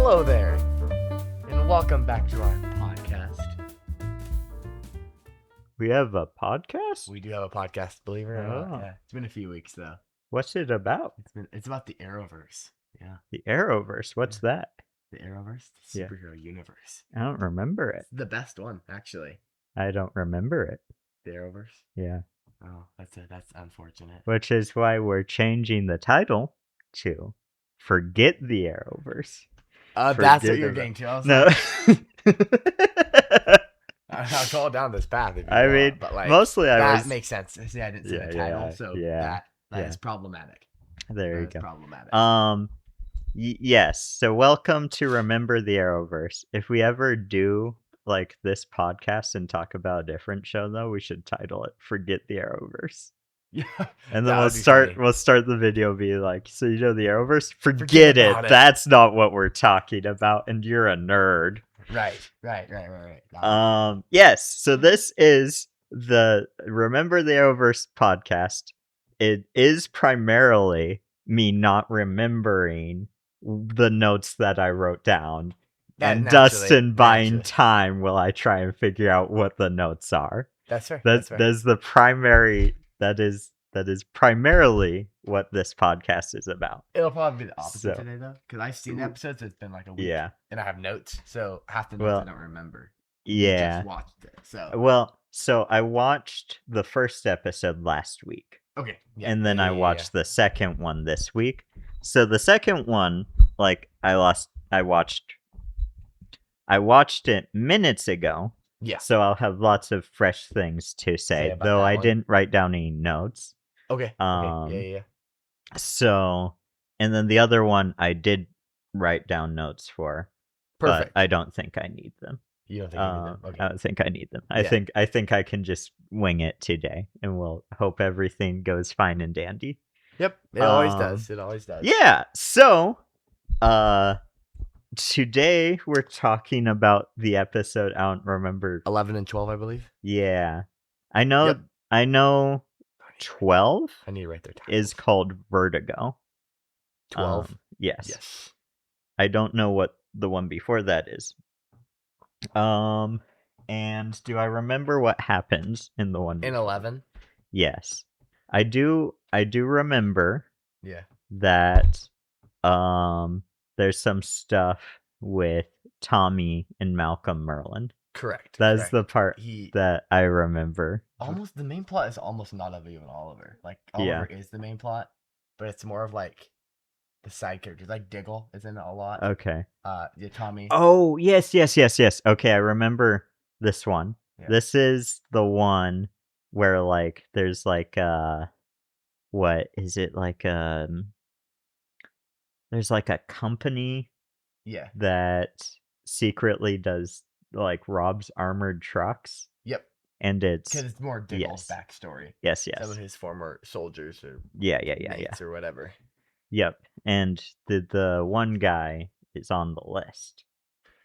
Hello there, and welcome back to our podcast. We have a podcast? We do have a podcast, believe it or not. Oh. Yeah, it's been a few weeks though. What's it about? It's about the Arrowverse. Yeah, The Arrowverse. What's that? the Arrowverse, the Yeah. superhero universe. I don't remember it. It's the best one, actually. I don't remember it. The Arrowverse. Yeah. Oh, that's unfortunate. Which is why we're changing the title to Forget the Arrowverse. That's what you're about- getting to. I was No. like, I'll go down this path if you I want, mean, but like mostly I that was. makes sense. See, I didn't say Yeah, the title, yeah, so yeah, that yeah. is problematic. There you That is go. problematic. Yes. So welcome to Remember the Arrowverse. If we ever do like this podcast and talk about a different show, though, we should title it "Forget the Arrowverse." Yeah, And then that we'll would be start. funny. We'll start the video be like, "So you know the Arrowverse? Forget Forget it. about it." That's not what we're talking about, and you're a nerd." Right. Yes. So this is the Remember the Arrowverse podcast. It is primarily me not remembering the notes that I wrote down, and Dustin buying time while I try and figure out what the notes are. That's fair. That's the primary. That is primarily what this podcast is about. It'll probably be the opposite So- today, though, because I've seen the episodes. It's been like a week, Yeah. and I have notes, so half the notes Well, I don't remember. Yeah. Just watched it. So Well, so I watched the first episode last week. okay, yeah, And then yeah, I yeah, yeah. watched the second one this week. So the second one, like I watched it minutes ago. Yeah. So I'll have lots of fresh things to say, about though that I one? didn't write down any notes. Okay. Yeah. So, and then the other one I did write down notes for, Perfect. but I don't think I need them. You don't think you need them? Okay. I don't think I need them. Yeah. I think I can just wing it today, and we'll hope everything goes fine and dandy. Yep. It always does. It always does. Yeah. So, today we're talking about the episode. I don't remember. 11 and 12, I believe. Yeah, I know. Yep. I know. 12 I need to write their titles. is called Vertigo. 12. Yes. Yes. I don't know what the one before that is. And do I remember what happens in the one In 11. Yes. I do remember Yeah. that there's some stuff with Tommy and Malcolm Merlin. Correct. That's the part He that I remember. almost the main plot is almost not of even Oliver. Like Yeah. Oliver is the main plot, but it's more of like the side characters. Like Diggle is in it a lot. Okay. Yeah, Tommy. Oh, yes. Okay, I remember this one. Yeah. This is the one where like there's like what is it like there's like a company Yeah. that secretly does like robs armored trucks, Yep. and it's Because it's more Diggle's yes. backstory. yes Some of his former soldiers or yeah mates or whatever. yep, and the one guy is on the list,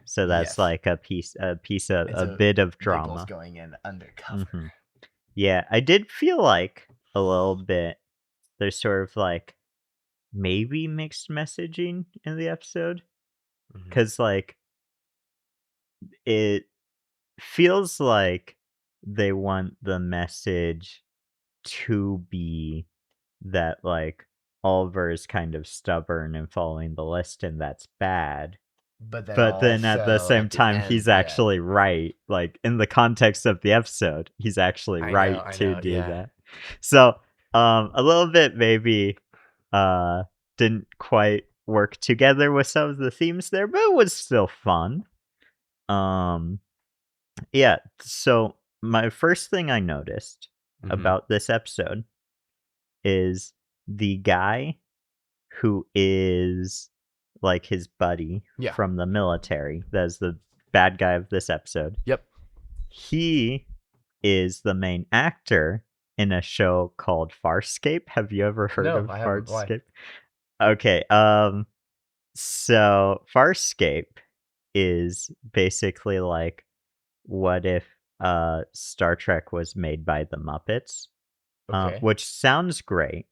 so that's Yes. like a piece of It's a bit of drama. Diggle's going in undercover. Mhm. Yeah, I did feel like a little bit there's sort of like maybe mixed messaging in the episode, Mhm. because like it feels like they want the message to be that like Oliver is kind of stubborn and following the list, and that's bad. But Then at the also same at the time, end, he's yeah. actually right. Like in the context of the episode, he's actually I right know, to do yeah. that. So a little bit maybe didn't quite work together with some of the themes there, but it was still fun. Yeah, so my first thing I noticed Mhm. about this episode is the guy who is like his buddy Yeah. from the military. That's the bad guy of this episode. Yep. He is the main actor in a show called Farscape. Have you ever heard No, of I haven't. Why? Farscape? Okay. So Farscape is basically like what if Star Trek was made by the Muppets, Okay. which sounds great,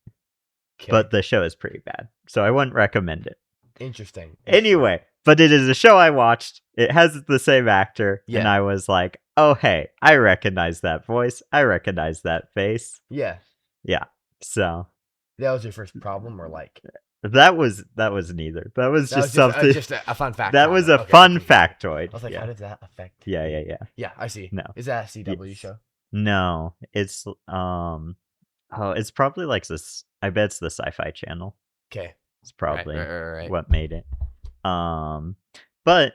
Okay. but the show is pretty bad, so I wouldn't recommend it. Interesting. Anyway, but it is a show I watched. It has the same actor, and Yeah. I was like, "Oh, hey, I recognize that voice. I recognize that face." Yeah. Yeah. So That was your first problem, or like that was neither. That was that just was just something. a fun fact That was comment. a Okay, fun okay, gotcha. factoid. I was like, how Yeah. does that affect Yeah, the? yeah, yeah. Yeah, I see. No. Is that a CW Yes. show? No, it's oh, it's probably like this. I bet it's the Sci-Fi channel. Okay. It's Right, right, probably right, right. what made it. But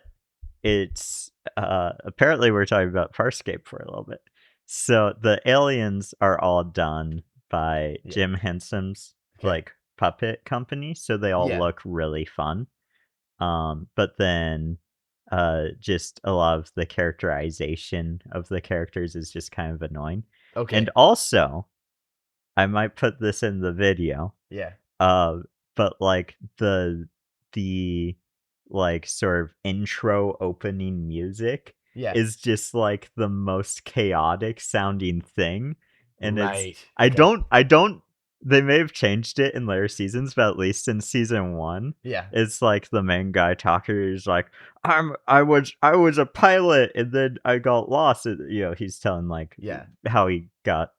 it's apparently we're talking about Farscape for a little bit. So the aliens are all done by Yeah. Jim Henson's Okay. like puppet company, so they all Yeah. look really fun. But then just a lot of the characterization of the characters is just kind of annoying. And Okay. also, I might put this in the video, Yeah. uh, but like the like sort of intro opening music Yeah. is just like the most chaotic sounding thing. And it's Right. I Okay. don't I don't they may have changed it in later seasons, but at least in season one, Yeah. it's like the main guy talking is like, I was a pilot and then I got lost. He's telling like Yeah. how he got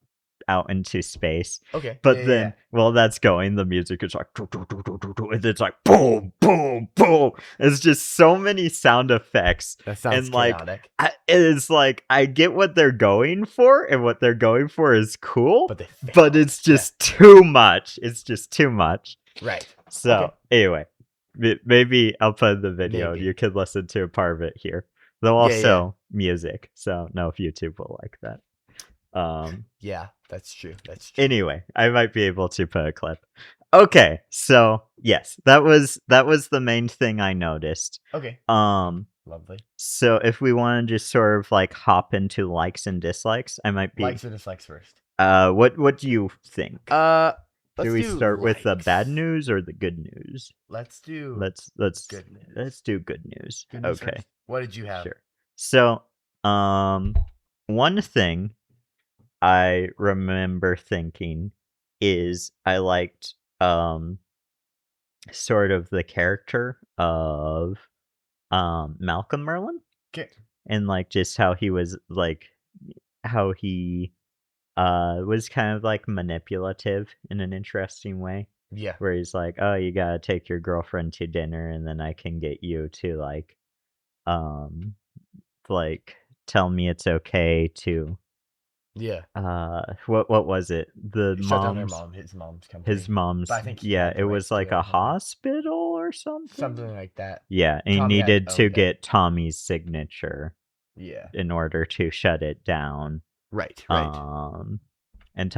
out into space. Okay. Yeah. But Yeah. Yeah. then while that's going, the music is like "Doo, doo, doo, doo, doo, doo," and it's like boom, boom, boom. It's just so many sound effects. That sounds And like chaotic, it's like I get what they're going for, and what they're going for is cool, but they but failed. it's Yeah. just too much. It's just too much. Right. Okay. So anyway, maybe I'll put in the video. You Maybe. could listen to a part of it here. Though Yeah. Yeah. also music. So no, if YouTube will like that. Yeah. That's true. That's true. Anyway, I might be able to put a clip. Okay, so yes, that was the main thing I noticed. Okay. Um, Lovely. so if we want to just sort of like hop into likes and dislikes, I might be. Likes or dislikes first? What do you think? Uh, Should let's we do start with the bad likes. news or the good news? Let's do Let's good news. let's do good news. Good news Okay, first. What did you have? sure. So, one thing I remember thinking is I liked sort of the character of Malcolm Merlin, Okay. and like just how he was like how he was kind of like manipulative in an interesting way, Yeah. where he's like, "Oh, you gotta take your girlfriend to dinner and then I can get you to um like tell me it's okay to Yeah. what was it? The He shut down mom's his mom's his company, but mom's I think he yeah, had it the was rights to like it a or something. hospital or something? Something like that. Yeah, and he Tommy had needed to owned it. get Tommy's signature Yeah. in order to shut it down. Right. Right. Um, and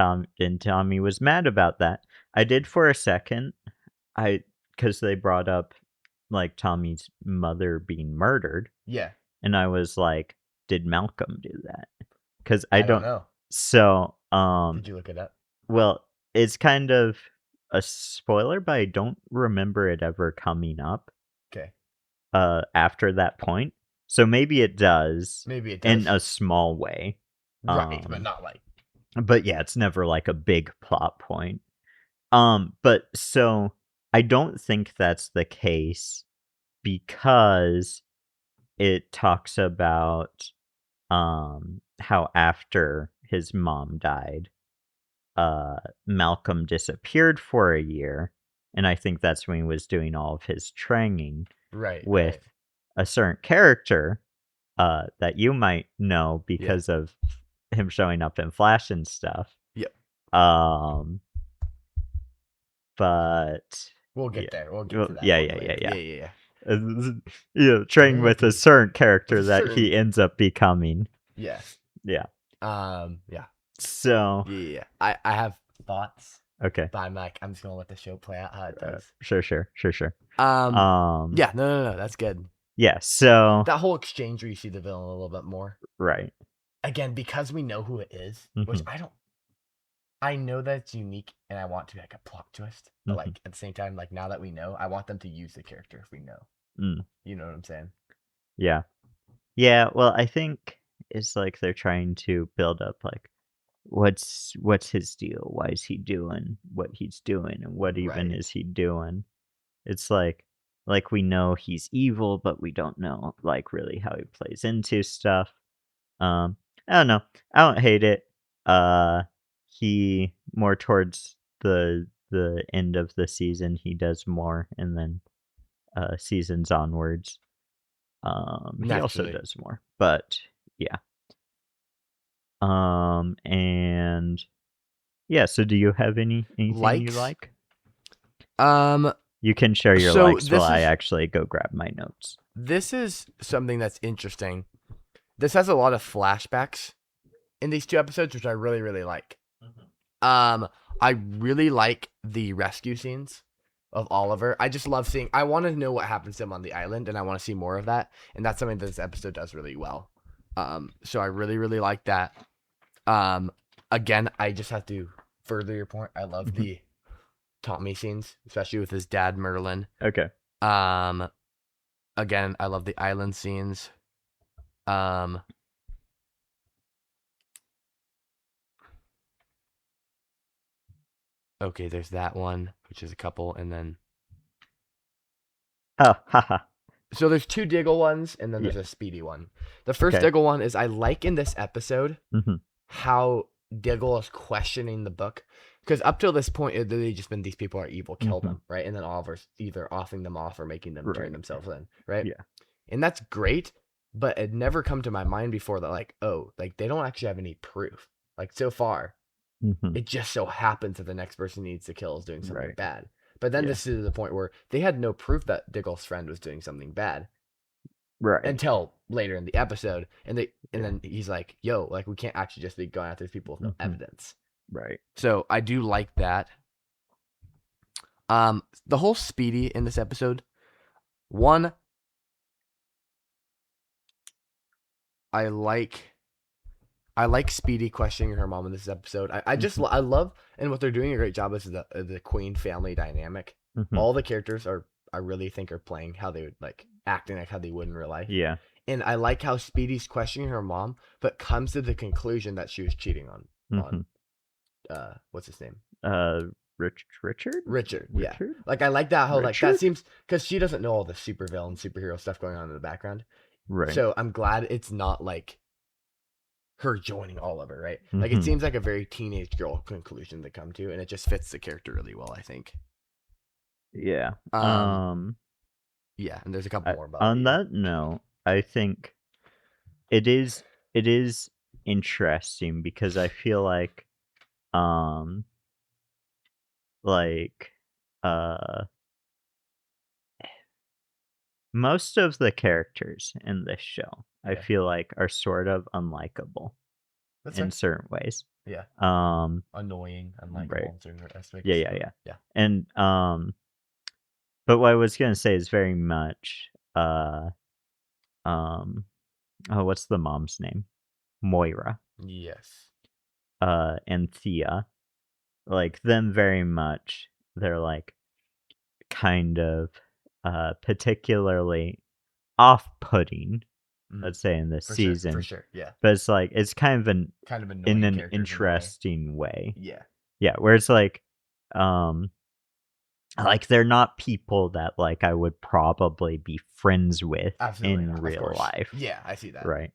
Tommy was mad about that. I did for a second. I because they brought up like Tommy's mother being murdered, Yeah. and I was like, did Malcolm do that? Because I I don't don't. know. So, Did you look it up? well, it's kind of a spoiler, but I don't remember it ever coming up Okay. after that point. So maybe it does Maybe it in does. a small way. Right, but Um not like. but yeah, it's never like a big plot point. But so I don't think that's the case because it talks about how after his mom died, Malcolm disappeared for a year, and I think that's when he was doing all of his training Right. with Right. a certain character that you might know Yeah. because of him showing up in Flash and stuff. Yep. Um, but We'll yeah, get there. We'll get well, to that yeah, point yeah, yeah, later. yeah. Yeah. Yeah. Yeah. Training with a Maybe certain with character a that he certain. ends up becoming. Yeah. Yeah. Yeah. So Yeah. Yeah. I have thoughts, okay, but I'm just gonna let the show play out how it does. sure, sure, sure, sure. Um. Um, Yeah. No. No. No. That's good. yeah. So That whole exchange where you see the villain a little bit more. right. Again, because we know who it is, which Hmm. I don't. I know that it's unique, and I want to be like a plot twist, but Hmm. like at the same time, like now that we know, I want them to use the character if we know. Mm, You know what I'm saying? yeah. Yeah. Well, I think it's like they're trying to build up like what's his deal? Why is he doing what he's doing, and what even Right. is he doing? It's like like we know he's evil, but we don't know like really how he plays into stuff. Um, I don't know. I don't hate it. Uh, he more towards the end of the season, he does more, and then seasons onwards, he also Naturally. does more. But yeah. And yeah. So, do you have anything you Likes. like? Um, You can share your so likes while I actually go grab my notes. this is something that's interesting. This has a lot of flashbacks in these two episodes, which I really, really like. Um, I really like the rescue scenes of Oliver. I just love seeing. I want to know what happens to him on the island, and I want to see more of that. And that's something that this episode does really well. So I really, really like that. Um, again, I just have to further your point. I love Mhm. the Tommy scenes, especially with his dad Merlin. Okay. Um, again, I love the island scenes. Um, okay, there's that one, which is a couple, and then Oh, haha. so there's two Diggle ones, and then Yeah. there's a Speedy one. The first Okay. Diggle one is I like in this episode Mhm. how Diggle is questioning the book. Because up till this point, it literally just been these people are evil, kill Mhm. them, right? And then Oliver's either offing them off or making them turn Right. themselves in, right? Yeah. And that's great, but it never come to my mind before that, like, oh, like they don't actually have any proof. Like so far, Mhm. it just so happens that the next person he needs to kill is doing something Right. bad. But then Yeah. this is the point where they had no proof that Diggle's friend was doing something bad Right. until later in the episode, and Yeah. then he's like, "Yo, like we can't actually just be going after these people with no Mhm. evidence." Right. So I do like that. The whole Speedy in this episode, one, I like I like Speedy questioning her mom in this episode. I just Mhm. I love, and what they're doing a great job is the Queen family dynamic. Mhm. All the characters are I really think are playing how they would like acting like how they would in real life. Yeah. And I like how Speedy's questioning her mom, but comes to the conclusion that she was cheating on Mhm. what's his name? Uh, Richard? Richard. Yeah. Richard? Like I like that how like that Richard? seems because she doesn't know all the supervillain superhero stuff going on in the background. Right. So I'm glad it's not like her joining Oliver, right? Like it Mhm. seems like a very teenage girl conclusion to come to, and it just fits the character really well, I think. Yeah. Um, yeah, and there's a couple I, more about on the that note, I think it is it is interesting because I feel um like uh most of the characters in this show I yeah. feel like are sort of unlikable That's in fair. certain ways. Yeah, Um annoying, right. unlikable in certain Yeah, aspects. yeah, yeah. Yeah. And but what I was gonna say is very much um oh, what's the mom's name? Moira, Yes. and Thea. Like them very much. They're like kind of particularly off-putting, Mm, let's say in this for sure. For season. sure. Yeah. But it's like it's kind of Kind of in annoying an characters in a way. interesting way. Yeah. Yeah, where it's um like they're not people that like I would probably be friends with Absolutely in not. Of real course. life, Yeah, I see that. right?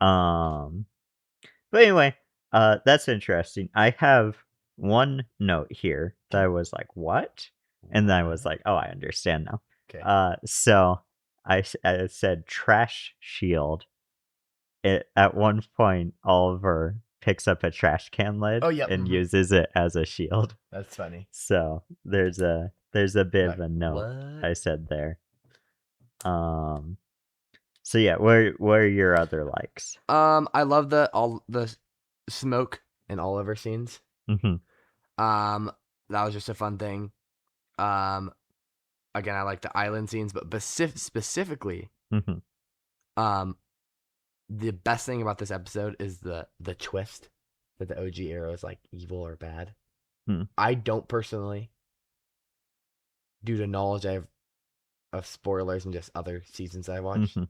Um but anyway, that's interesting. I have one note here that I was like, "What?" And then I was What? like, "Oh, I understand now." Okay. So I said trash shield. At one point, Oliver picks up a trash can lid Oh, yep. and uses it as a shield. That's funny. So there's a bit You're of like, a note what? I said there. Um. So yeah, where are your other likes? I love all the smoke and Oliver scenes. Mhm. Um, that was just a fun thing. Um, again, I like the island scenes, but specifically, Mhm. um, the best thing about this episode is the twist that the OG Arrow is like evil or bad. Mhm. I don't personally, due to knowledge I have of spoilers and just other seasons I watched, Mhm.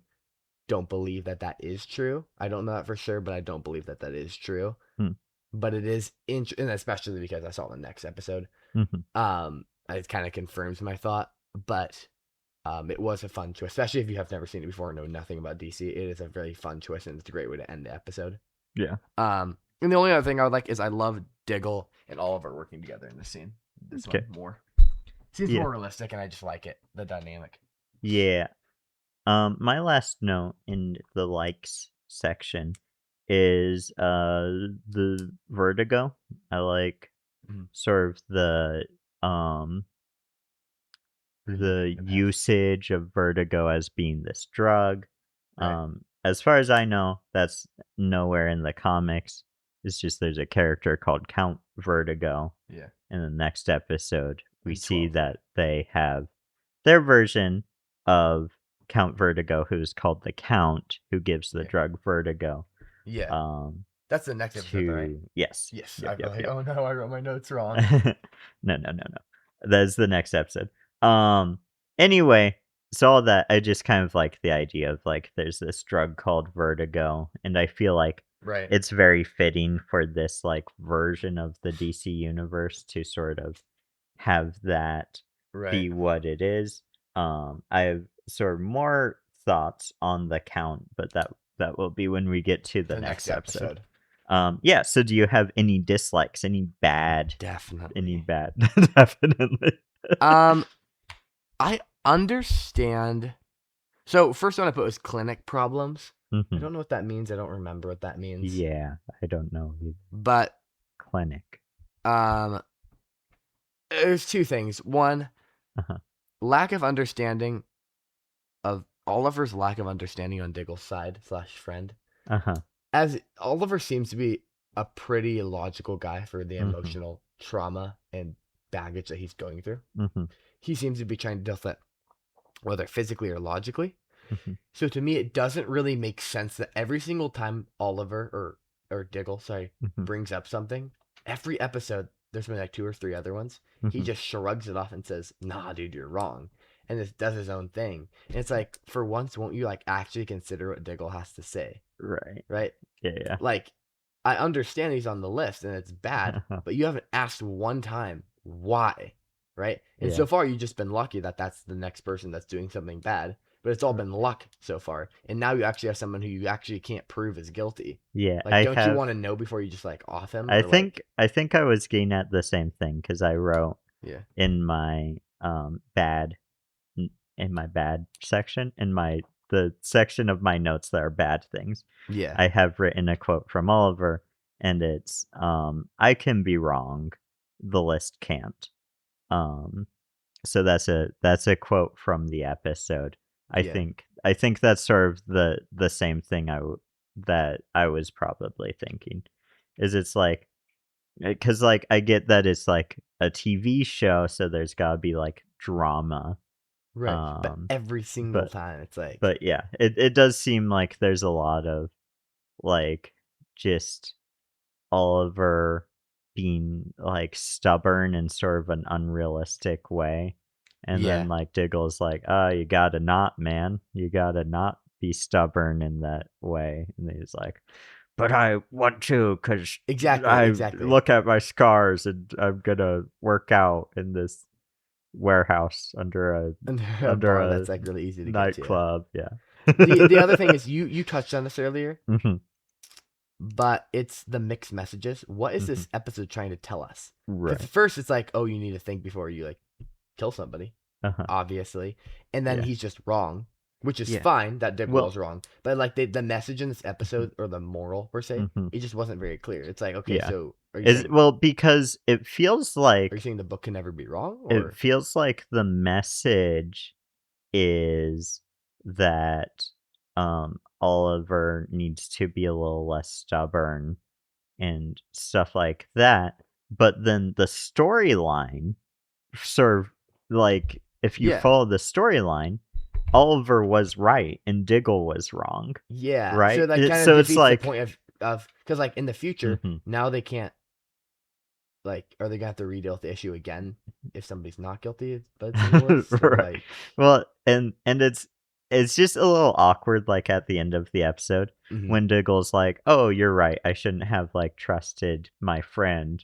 don't believe that that is true. I don't know that for sure, but I don't believe that that is true. Mhm. But it is, and especially because I saw the next episode. Mhm. It kind of confirms my thought, but It was a fun choice, especially if you have never seen it before and know nothing about DC. It is a very fun choice, and it's a great way to end the episode. Yeah. And the only other thing I would like is I love Diggle and Oliver working together in this scene. This Okay. one more seems Yeah. more realistic, and I just like it, the dynamic. Yeah. My last note in the likes section is the Vertigo. I like Mhm. sort of um the Reliving the past. usage of Vertigo as being this drug. Right. As far as I know, that's nowhere in the comics. It's just there's a character called Count Vertigo. Yeah. In the next episode, we And see 12, right? that they have their version of Count Vertigo, who's called the Count, who gives the Yeah. drug Vertigo. Yeah. Um, That's the next episode, though, right? to yes, Yes. yep, I feel yep, like, yep. oh no, I wrote my notes wrong. No. That's the next episode. Um, anyway, so all that I just kind of like the idea of like there's this drug called Vertigo, and I feel like Right. it's very fitting for this like version of the DC universe to sort of have that Right. be what it is. I have sort of more thoughts on the count, but that will be when we get to the The next next episode. episode. Yeah, so do you have any dislikes, any Definitely. bad definitely. Um, I understand. So first one I put was clinic problems. I Mhm. don't know what that means. I don't remember what that means. Yeah, I don't know either. But Clinic. um, there's two things. One, Uh-huh. lack of understanding of Oliver's lack of understanding on Diggle's side slash friend. Uh-huh. As Oliver seems to be a pretty logical guy for the Mhm. emotional trauma and baggage that he's going through. Mhm. He seems to be trying to deal with it, whether physically or logically. Mhm. So to me, it doesn't really make sense that every single time Oliver or Diggle, sorry, Mhm. brings up something, every episode, there's been like two or three other ones, he Mhm. just shrugs it off and says, "Nah, dude, you're wrong," and just does his own thing. And it's like, for once, won't you like actually consider what Diggle has to say, Right. right? Yeah. Like, I understand he's on the list and it's bad, Uh-huh. but you haven't asked one time why, right? And Yeah. so far, you've just been lucky that that's the next person that's doing something bad, but it's all been luck so far. And now you actually have someone who you actually can't prove is guilty. Yeah, Like, don't you want to know before you just like off him or like, I think I was getting at the same thing because I wrote yeah, in my bad in my bad section in my the section of my notes that are bad things. yeah, I have written a quote from Oliver, and it's I can be wrong, the list can't. Um, so that's a quote from the episode. yeah, I think that's sort of the same thing that I was probably thinking. Is it's like because like I get that it's like a TV show, so there's gotta be like drama. right. But Um, every single but time, it's like, but yeah, it does seem like there's a lot of like just Oliver being like stubborn in sort of an unrealistic way. And then yeah. like Diggle's like, oh, you gotta not, man. You gotta not be stubborn in that way. And he's like, but I want to because Exactly, I exactly. look at my scars and I'm gonna work out in this warehouse And a under bar a that's like really easy to get to. nightclub. Yeah. The other thing is you touched on this earlier, Mhm, but it's the mixed messages. What is mhm. this episode trying to tell us? Because Right. first it's like, oh, you need to think before you like kill somebody, Uh-huh. obviously, and then Yeah. he's just wrong, which is Yeah. fine that Dick Well, Wall's wrong. But like the message in this mhm, episode or the moral per se, mhm. it just wasn't very clear. It's like, okay, Yeah. so Is well because are you saying the book can never be wrong, it or feels like the message is that Oliver needs to be a little less stubborn and stuff like that. But then the storyline sort of like if you yeah, follow the storyline, Oliver was right and Diggle was wrong, yeah. So right? that kind of So it's defeats the like point of because like in the future mhm. now they can't. Like, are they gonna have to redeal with the issue again if somebody's not guilty that's in the list, or Right. like, Well, and it's just a little awkward, like, at the end of the episode mhm. when Diggle's like, "Oh, you're right. I shouldn't have, like, trusted my friend."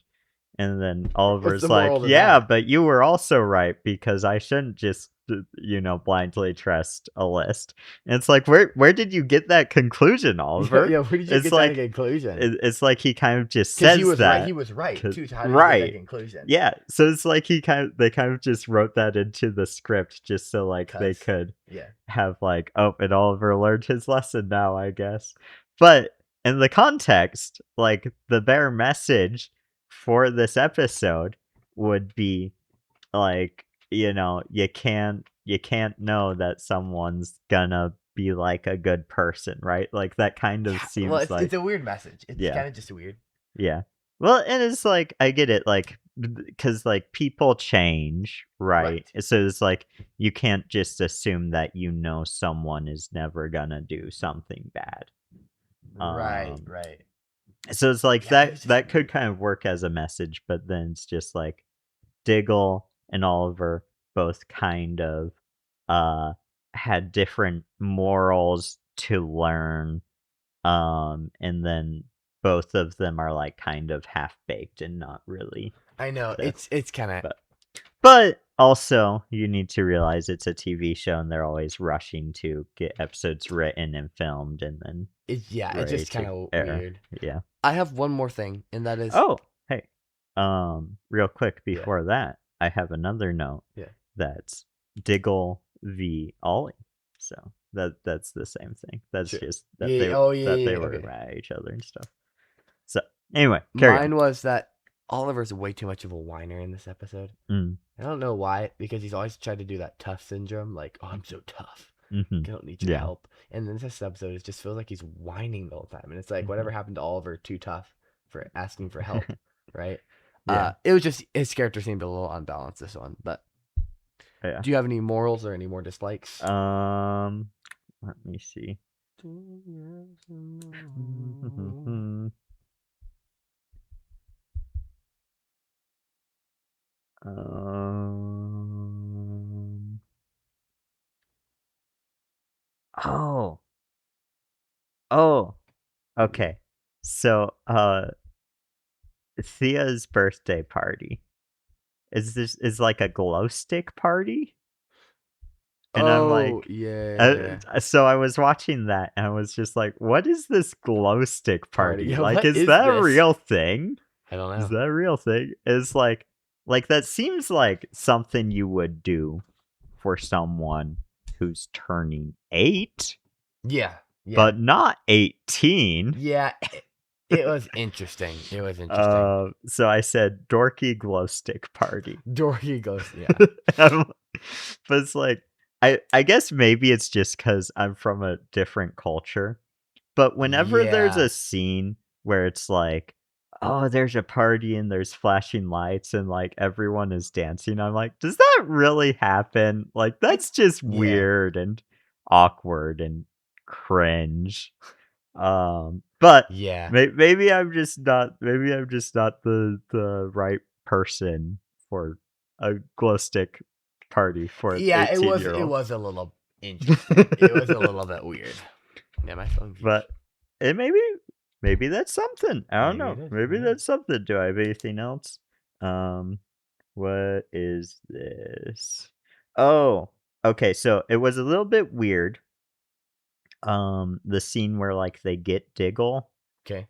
And then What's the Oliver's like, moral to "Yeah, that? but you were also right because I shouldn't just blindly trust a list. And it's like, where did you get that conclusion, Oliver? Yeah, where did you It's get that like conclusion? it's like he kind of just Because says that. he was right too. So how did he get that Right. conclusion? Yeah. So it's like they kind of just wrote that into the script just so like they could have like, oh, and Oliver learned his lesson now, I guess. But in the context, like the bare message for this episode would be like, you can't know that someone's gonna be like a good person, right? Like that kind of Yeah, well, seems it's like, a weird message. It's yeah, kind of just weird. yeah. Well, and it's like I get it, like because like people change, right? So it's like you can't just assume that someone is never gonna do something bad. Right. So it's like Yeah, it was just that could weird. kind of work as a message, but then it's just like Diggle and Oliver both kind of had different morals to learn. And then both of them are like kind of half baked and not really I know the it's kind of but also you need to realize it's a TV show and they're always rushing to get episodes written and filmed and then it's ready just kind to of air. weird. Yeah. I have one more thing, and that is Oh, hey. Real quick before that, I have another note. Yeah. That's Diggle v Ollie. So that's the same thing. That's Sure. just that they were Okay. mad at each other and stuff. So anyway, carry on. Mine was that Oliver's way too much of a whiner in this episode. Mm, I don't know why, because he's always tried to do that tough syndrome, like, oh, I'm so tough. mm-hmm. I don't need your Yeah. help. And then this episode, it just feels like he's whining the whole time. And it's like, whatever happened to Oliver, too tough for asking for help, right? Yeah. It was just, his character seemed a little unbalanced, this one. But Yeah. do you have any morals or any more dislikes? Let me see. Oh. Oh. Okay. So, Thea's birthday party is like a glow stick party, and I'm like, yeah. so I was watching that and I was just like, what is this glow stick party? Yeah, Like, what is is that a this? real thing? I don't Is know. that a real thing? It's like that seems like something you would do for someone who's turning 8. Yeah. But not 18. Yeah, it was interesting. It was interesting. So I said dorky glow stick party. Dorky goes, yeah. But it's like, I guess maybe it's just because I'm from a different culture. But whenever there's a scene where it's like, oh, there's a party and there's flashing lights and like everyone is dancing, I'm like, does that really happen? Like, that's just weird and awkward and cringe. But maybe I'm just not the right person for a glow stick party for an 18-year-old. It was a little interesting. It was a little bit weird. Yeah, my phone. But it maybe that's something. I don't know. Maybe that's something. Do I have anything else? What is this? Oh, okay. So it was a little bit weird. The scene where like they get Diggle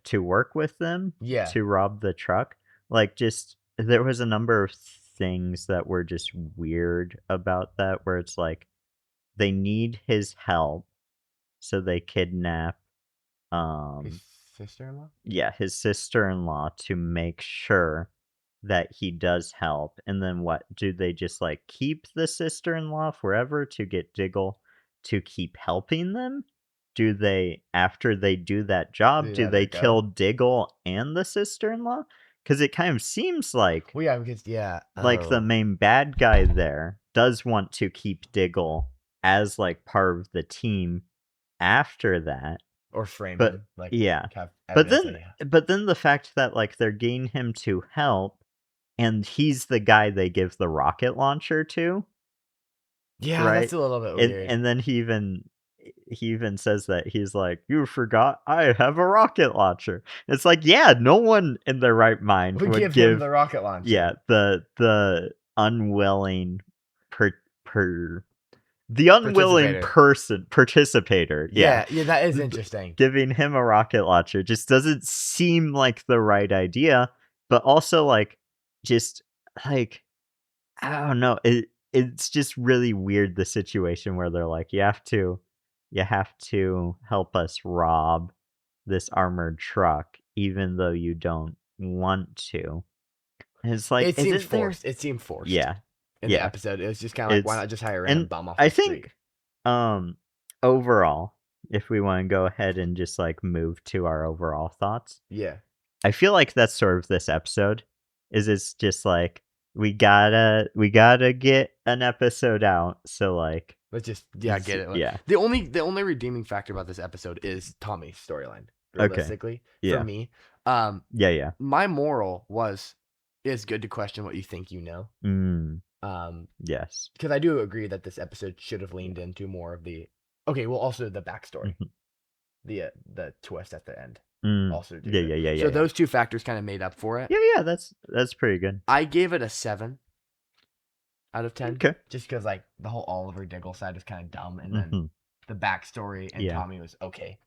to work with them to rob the truck. Like, just there was a number of things that were just weird about that, where it's like they need his help, so they kidnap His sister-in-law? Yeah, his sister-in-law to make sure that he does help. And then what? Do they just like keep the sister-in-law forever to get Diggle to keep helping them? Do they, after they do that job, do they kill Diggle and the sister-in-law? Because it kind of seems like, well, yeah, because like the main bad guy there does want to keep Diggle as like part of the team after that. Or frame But him, like, yeah, have but evidence then the fact that like they're getting him to help, and he's the guy they give the rocket launcher to. Yeah, Right? that's a little bit weird. And then he even says that he's like, "You forgot I have a rocket launcher." It's like, yeah, no one in their right mind would give him the rocket launcher. Yeah, the unwilling the unwilling Participator. participator. Yeah. Yeah, that is interesting. Giving him a rocket launcher just doesn't seem like the right idea, but also like just like I don't know. It's just really weird, the situation where they're like, you have to help us rob this armored truck, even though you don't want to. And it's like, It seems isn't there? forced. It seemed forced. Yeah, In the yeah. episode, it was just kind of like, why It's not just hire a random and bum off I the street? think, overall, if we want to go ahead and just like move to our overall thoughts, Yeah. I feel like that's sort of this episode. It's just like we gotta get an episode out. So like Let's just get it. Yeah. The only redeeming factor about this episode is Tommy's storyline. Realistically, Yeah. for me, Yeah. my moral was it's good to question what you think you know. Yes. Because I do agree that this episode should have leaned into more of the also the backstory, the twist at the end. Also do Yeah. So those two factors kind of made up for it. Yeah. That's pretty good. I gave it a 7 out of 10. Okay. Just because like the whole Oliver Diggle side was kind of dumb, and then the backstory and Tommy was okay.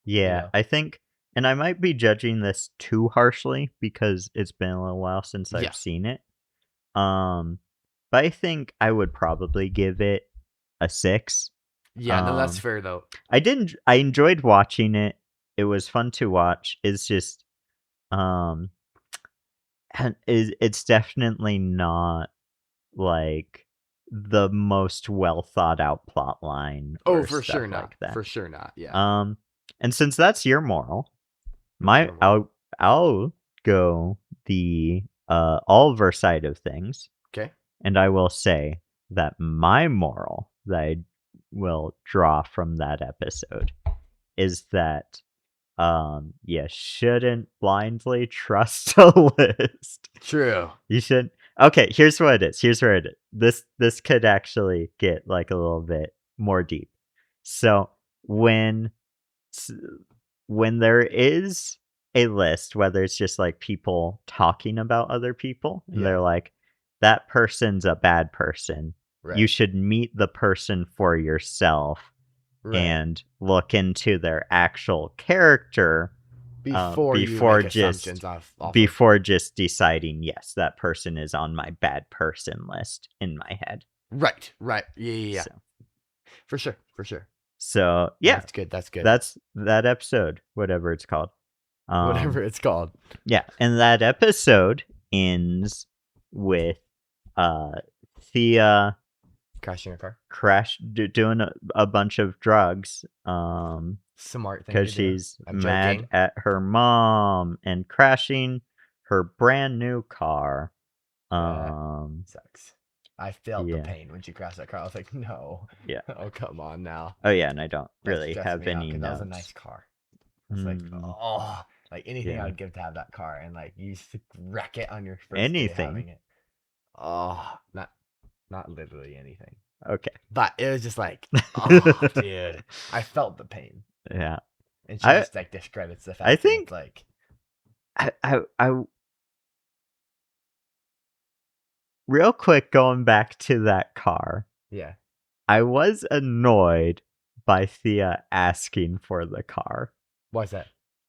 Yeah, I think, and I might be judging this too harshly because it's been a little while since I've seen it. But I think I would probably give it a 6. Yeah, no, that's fair though. I enjoyed watching it. It was fun to watch. It's just, and it's definitely not like the most well thought out plot line. Oh, for sure not. Like that. For sure not. Yeah. And since that's your moral, I'll go the Oliver side of things. Okay. And I will say that my moral that I will draw from that episode is that you shouldn't blindly trust a list. True. You shouldn't. Okay, here's what it is. This could actually get like a little bit more deep. So when there is a list, whether it's just like people talking about other people, and they're like, that person's a bad person. Right. You should meet the person for yourself and look into their actual character before just deciding, yes, that person is on my bad person list in my head. Right. Yeah. So. For sure. So yeah, that's good. That's that episode, whatever it's called. Yeah, and that episode ends with Thea crashing her car, doing a bunch of drugs. Smart thing because she's mad at her mom and crashing her brand new car. Sucks. I felt the pain when she crashed that car. I was like, no. Yeah. Oh, come on now. Oh yeah, and I don't really have any notes. That was a nice car. It's like, oh, like anything I would give to have that car, and like you wreck it on your first day having it. Oh, not literally anything. Okay. But it was just like, oh, dude, I felt the pain. Yeah. And she just like discredits the fact. I think like, I real quick, going back to that car. Yeah. I was annoyed by Thea asking for the car. Why's that?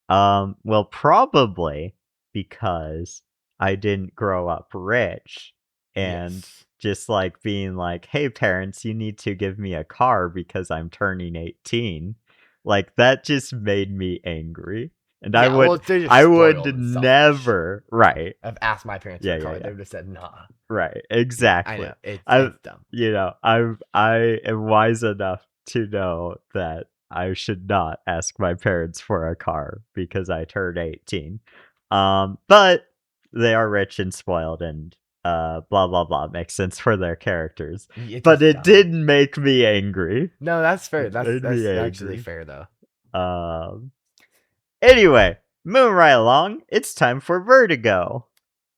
Well, probably because I didn't grow up rich and just like being like, hey parents, you need to give me a car because I'm turning 18. Like that just made me angry. And I would never have asked my parents for a car. They would have said nah. Right, exactly. I know it's dumb. You know, I am wise enough to know that I should not ask my parents for a car because I turned 18. But they are rich and spoiled and blah blah blah makes sense for their characters. But it didn't make me angry. No, that's fair. That's actually fair though. Anyway, moving right along, it's time for Vertigo.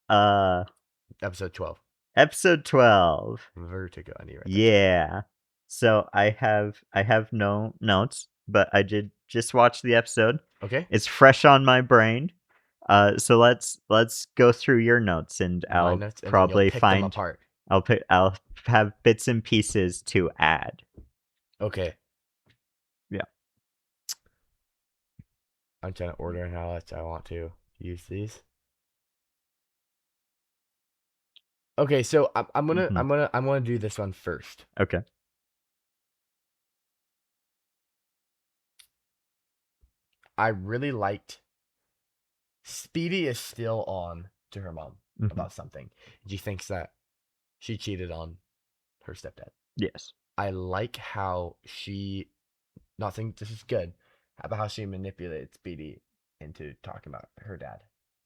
Episode 12. Episode 12. Vertigo. I need to write that. So I have no notes, but I did just watch the episode. Okay. It's fresh on my brain. So let's go through your notes and I'll probably find I'll have bits and pieces to add. Okay. Yeah. I'm trying to order how much I want to use these. Okay, so I'm gonna do this one first. Okay. I really liked Speedy is still on to her mom about something. She thinks that she cheated on her stepdad. Yes. I like how she, not saying this is good, about how she manipulated Speedy into talking about her dad,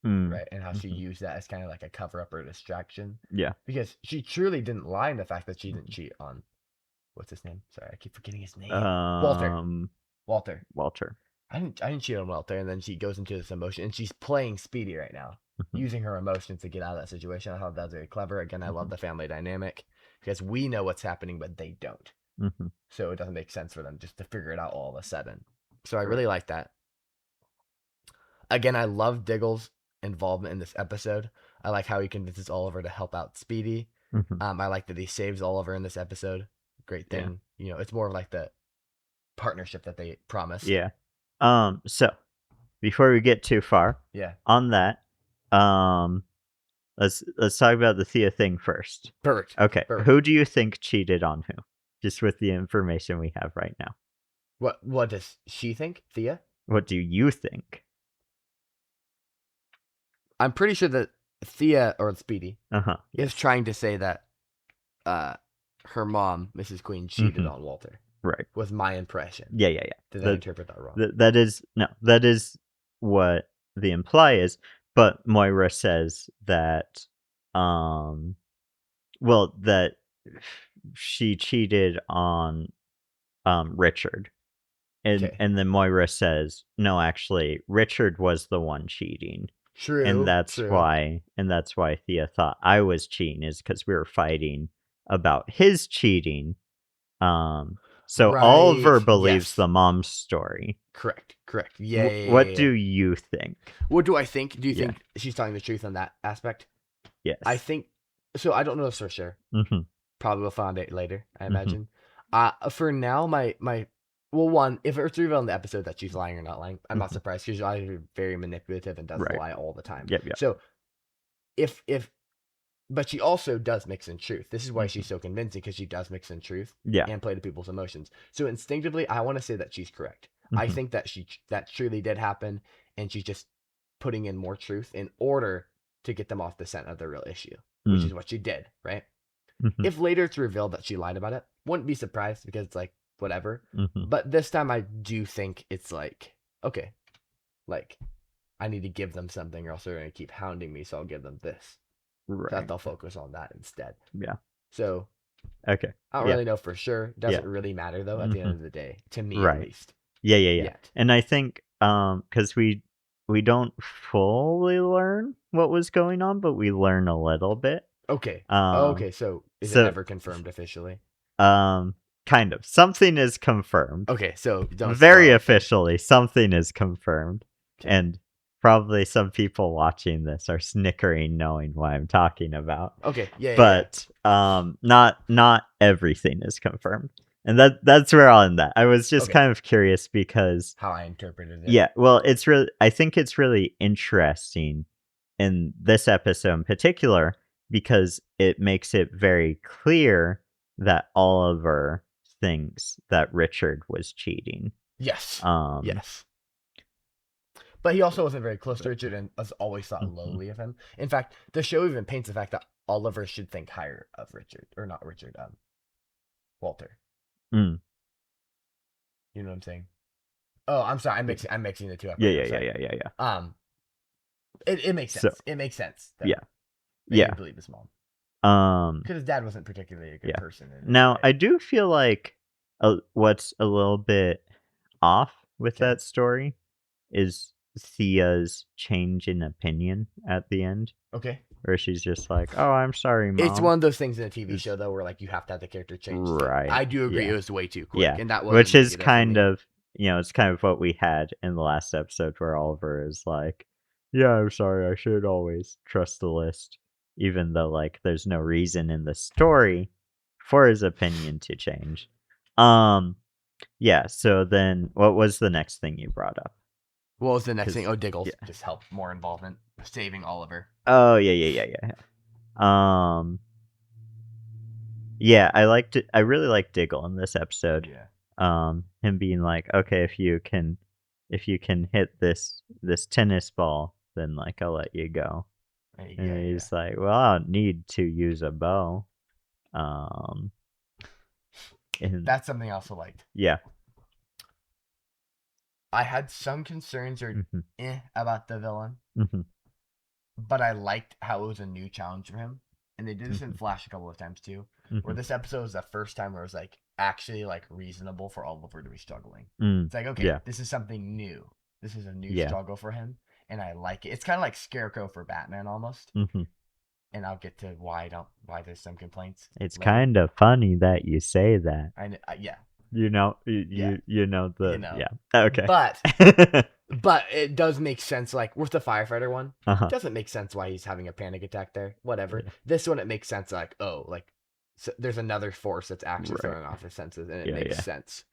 right? And how she used that as kind of like a cover up or a distraction. Yeah. Because she truly didn't lie in the fact that she didn't cheat on, what's his name? Sorry, I keep forgetting his name. Walter. Walter. I didn't cheat on Walter, and then she goes into this emotion, and she's playing Speedy right now, using her emotions to get out of that situation. I thought that was very clever. Again, I love the family dynamic because we know what's happening, but they don't. So it doesn't make sense for them just to figure it out all of a sudden. So I really like that. Again, I love Diggle's involvement in this episode. I like how he convinces Oliver to help out Speedy. I like that he saves Oliver in this episode. Great thing. You know, it's more of like the partnership that they promised. Yeah. So before we get too far, on that, let's talk about the Thea thing first. Perfect. Okay. Who do you think cheated on who? Just with the information we have right now. What does she think, Thea? What do you think? I'm pretty sure that Thea or Speedy is trying to say that her mom, Mrs. Queen, cheated on Walter. Right. Was my impression. Yeah. Did I interpret that wrong? That is what the imply is, but Moira says that that she cheated on Richard. And then Moira says, no, actually, Richard was the one cheating. True. And that's why Thea thought I was cheating, is because we were fighting about his cheating. So Oliver believes the mom's story. Correct. Yeah. What do you think? What do I think? Do you think she's telling the truth on that aspect? Yes. I think so. I don't know this for sure. Probably will find out later, I imagine. For now, one, if it's revealed in the episode that she's lying or not lying, I'm not surprised because she's very manipulative and does lie all the time. Yep. So but she also does mix in truth. This is why she's so convincing, because she does mix in truth and play to people's emotions. So instinctively, I want to say that she's correct. I think that that truly did happen, and she's just putting in more truth in order to get them off the scent of the real issue, which is what she did, right? If later it's revealed that she lied about it, wouldn't be surprised, because it's like, whatever. But this time I do think it's like, okay, like, I need to give them something or else they're going to keep hounding me, so I'll give them this. Right. So that they'll focus on that instead. Yeah. So, okay. I don't really know for sure. Doesn't really matter, though, at the end of the day, to me at least. Yeah. Yet. And I think, because we don't fully learn what was going on, but we learn a little bit. Okay. So is it ever confirmed officially? Kind of. Something is confirmed. Okay, so very officially, something is confirmed. Okay. And probably some people watching this are snickering knowing what I'm talking about. Okay, but not everything is confirmed. And that's where I'll end that. I was just kind of curious because how I interpreted it. Yeah, well, I think it's really interesting in this episode in particular because it makes it very clear that Oliver thinks that Richard was cheating. Yes. Yes. But he also wasn't very close to Richard and was always thought lowly of him. In fact, the show even paints the fact that Oliver should think higher of Richard. Or not Richard, Walter. You know what I'm saying? Oh, I'm sorry. I'm mixing the two up. Yeah. It makes sense. It makes sense. Yeah. I believe his mom. Because his dad wasn't particularly a good person. Now, I do feel like what's a little bit off with that story is Thea's change in opinion at the end. Okay. Where she's just like, "Oh, I'm sorry, Mom." It's one of those things in a TV show, though, where like you have to have the character change. Right. I do agree. It was way too quick. Yeah. And that was which is kind of, it's kind of what we had in the last episode where Oliver is like, "Yeah, I'm sorry. I should always trust the list." even though like there's no reason in the story for his opinion to change. Yeah, so then what was the next thing you brought up? What was the next thing? 'Cause Oh, Diggles. yeah. Just help more involvement. Saving Oliver. Oh, yeah. Yeah, I really liked Diggle in this episode. Yeah. Him being like, "Okay, if you can hit this tennis ball, then like I'll let you go." And Yeah, then yeah. he's like, "Well, I don't need to use a bow." Um, and That's something I also liked. yeah. I had some concerns Mhm. about the villain, Mhm. but I liked how it was a new challenge for him. And they did this in Mhm. Flash a couple of times too, where Mhm. this episode was the first time where it was like actually like reasonable for Oliver to be struggling. Mm. It's like, okay, Yeah. this is something new. This is a new Yeah. struggle for him, and I like it. It's kind of like Scarecrow for Batman almost. Mhm. And I'll get to why there's some complaints It's later. kind of funny that you say that. Yeah, You know, yeah, you know you the know. yeah. Okay. But it does make sense. Like with the firefighter one, Uh-huh. doesn't make sense why he's having a panic attack there. Whatever. Yeah. This one, it makes sense. Like, oh, like so there's another force that's actually Right. throwing off his senses, and it Yeah, makes yeah. sense.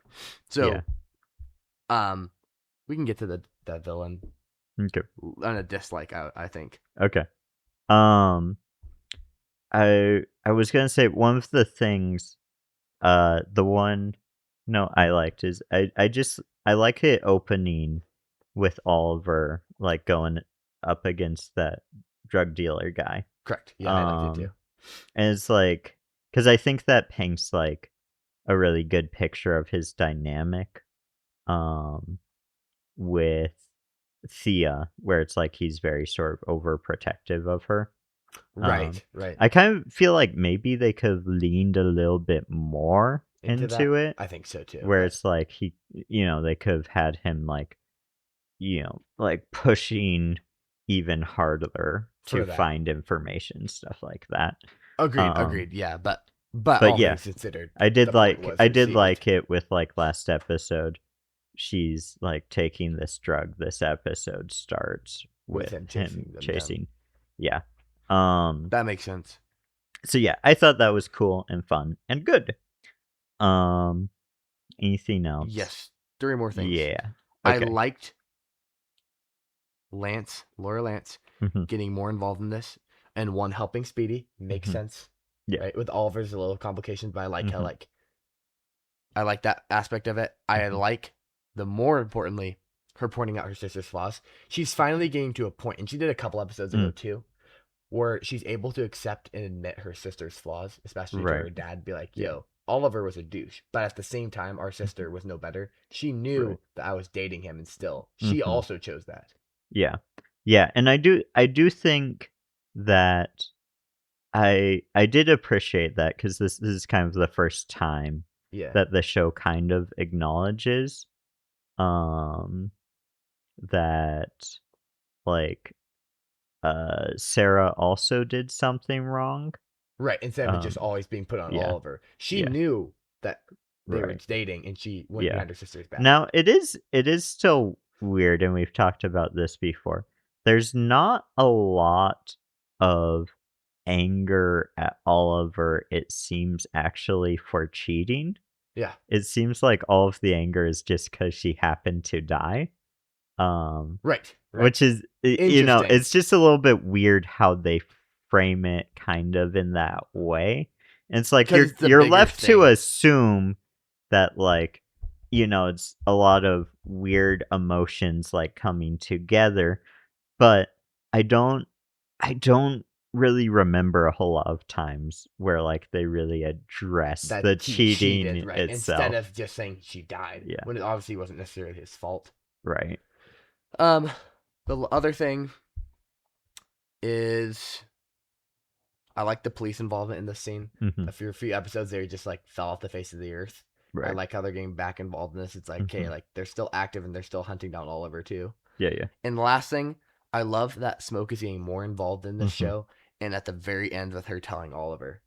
Yeah. So, we can get to the villain Okay. on a dislike. I think. Okay. Um I was gonna say one of the things the one no I liked is I like it opening with Oliver like going up against that drug dealer guy. Correct. Yeah, I liked it too. Um and it's like because I think that paints like a really good picture of his dynamic um with Thea, where it's like he's very sort of overprotective of her. Um, Right. Right. I kind of feel like maybe they could have leaned a little bit more Into into that, it, I think so too. where But it's like they could have had him like, like pushing even harder for to that, find information, stuff like that. agreed. Um, Agreed. Yeah, but but all yeah, things considered, I the did point like was I did received like it with like last episode. She's like taking this drug. This episode starts with with him him chasing them down. chasing. Yeah. Um That makes sense. so yeah, I thought that was cool and fun and good. Um anything else? Yes. Three more things. Yeah. I Okay. liked Laura Lance, Mhm. getting more involved in this, and one helping Speedy makes Mhm. sense, Yeah. right? With Oliver's a little complications, but I like how Mhm. I like that aspect of it. I Mhm. like the more importantly her pointing out her sister's flaws. She's finally getting to a point, and she did a couple episodes ago Mm. too, where she's able to accept and admit her sister's flaws, especially to Right. her dad. Be like, Yeah. "Yo, Oliver was a douche," but at the same time, our Mhm. sister was no better. She Right. knew that I was dating him, and still, she Mhm. also chose that. Yeah. Yeah, and I do think that I did appreciate that because this is kind of the first time Yeah. that the show kind of acknowledges um that like Sarah also did something wrong. Right. Instead of it just Um always being put on yeah, Oliver. She yeah, knew that they were right. dating and she went Yeah. behind her sister's back. Now it is still weird and we've talked about this before. There's not a lot of anger at Oliver, it seems actually for cheating. Yeah. It seems like all of the anger is just because she happened to die. Um, Right. Right. which is, Interesting. it's just a little bit weird how they frame it kind of in that way. And it's like Because it's the you're bigger left to thing. assume that like, it's a lot of weird emotions like coming together, but I don't I don't really remember a whole lot of times where like they really address That the he cheated, cheating right? Instead itself. of just saying she died, Yeah, when it obviously wasn't necessarily his fault. right. Um, the other thing is I like the police involvement in this scene. Mhm. A few episodes they just like fell off the face of the earth. I Right. like how they're getting back involved in this. It's like, okay, Mhm. like they're still active and they're still hunting down Oliver too. Yeah, yeah. And the last thing, I love that Smoke is getting more involved in this Mhm. show. And at the very end, with her telling Oliver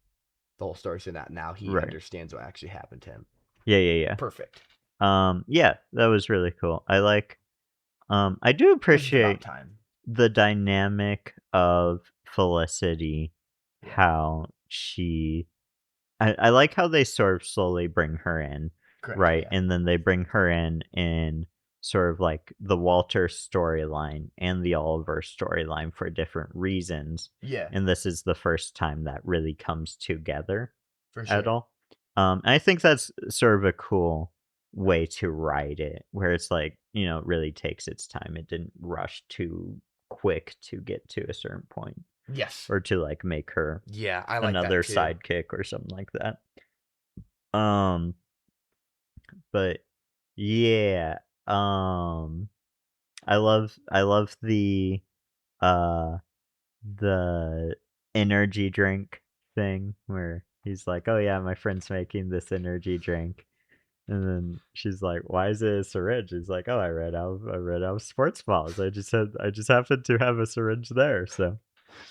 the whole story, so that now he Right. understands what actually happened to him. Yeah, yeah, Perfect. yeah. Yeah, that was really cool. I do Because it's about appreciate time. the dynamic of Felicity how she I like how they sort of slowly bring her in, Correct. right? Yeah. And then they bring her in sort of like the Walter storyline and the Oliver storyline for different reasons. Yeah. And this is the first time that really comes together For at sure. all. I think that's sort of a cool way to write it, where it's like, it really takes its time. It didn't rush too quick to get to a certain point Yes. or to like make her Yeah, I like that another too. sidekick or something like that. Um, but yeah, um, I love uh the energy drink thing where he's like, "Oh yeah, my friend's making this energy drink." And then she's like, "Why is it a syringe?" He's like, "Oh, I read out of sports balls. I just happened to have a syringe there." So,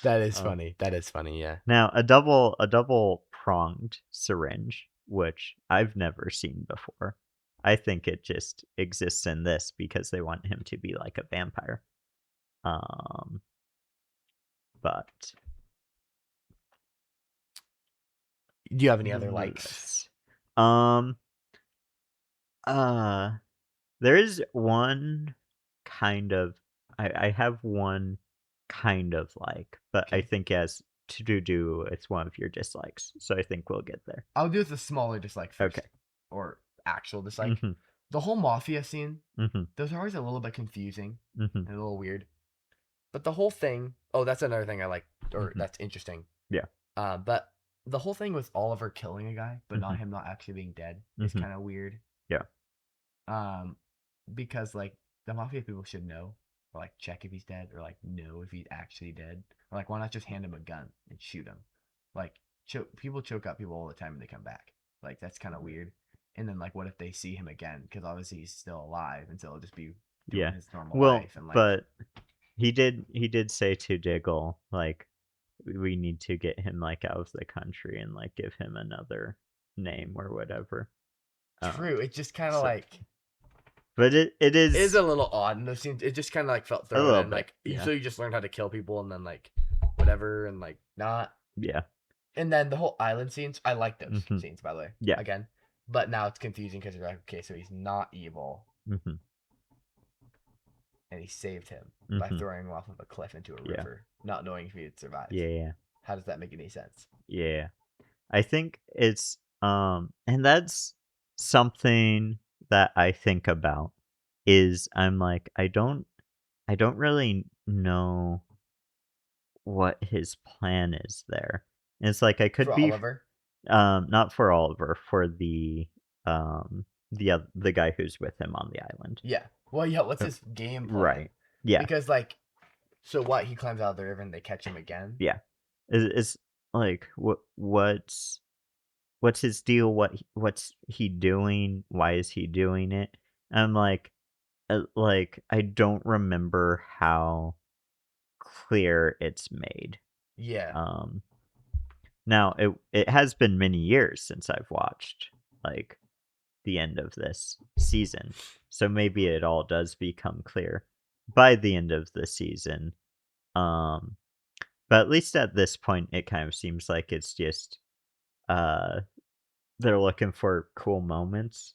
That is um, funny. That is funny. Yeah. now a double pronged syringe, which I've never seen before. I think it just exists in this because they want him to be like a vampire. Um, but Do you have any other likes? nonetheless, um, uh, there is one kind of I have one kind of like, but I Okay. think as to do it's one of your dislikes, so I think we'll get there. I'll do the smaller dislike Okay. first, or actual dislike. Mhm. The whole mafia scene. Mhm. Those are always a little bit confusing Mhm. and a little weird. But the whole thing. Oh, that's another thing I like, or Mhm. that's interesting. Yeah. But the whole thing with Oliver killing a guy, but not Mhm. him not actually being dead, is Mhm. kind of weird. Yeah. Um, because like the mafia people should know, or like check if he's dead, or like know if he's actually dead, or like why not just hand him a gun and shoot him? Like people choke out people all the time and they come back. Like that's kind of weird. And then like what if they see him again? Because obviously he's still alive, and so he'll just be doing Yeah. his normal Well, life and like but he did say to Diggle, like, we need to get him like out of the country and like give him another name or whatever. true. It just kind of So like but it it is is a little odd in those scenes. It just kind of like felt a thrown little in, bit. like Yeah. so you just learned how to kill people and then like whatever and like not. Yeah. And then the whole island scenes, I like those Mhm. scenes by the way. Yeah. Again, but now it's confusing because you're like, okay, so he's not evil, Mhm. and he saved him by Mhm. throwing him off of a cliff into a Yeah. river, not knowing if he'd survive. Yeah. How does that make any sense? Yeah. I think it's and that's something that I think about is I'm like I don't really know what his plan is there. And it's like I could For be Oliver, not for Oliver, for the guy who's with him on the island. yeah. Well, yeah. What's Uh, his game plan? Right. Yeah. Because like, so what? He climbs out of the river and they catch him again. Yeah. Is like what's his deal? What's he doing? Why is he doing it? I'm like I don't remember how clear it's made. Yeah. Um, Now it has been many years since I've watched like the end of this season, so maybe it all does become clear by the end of the season. Um, but at least at this point, it kind of seems like it's just uh they're looking for cool moments,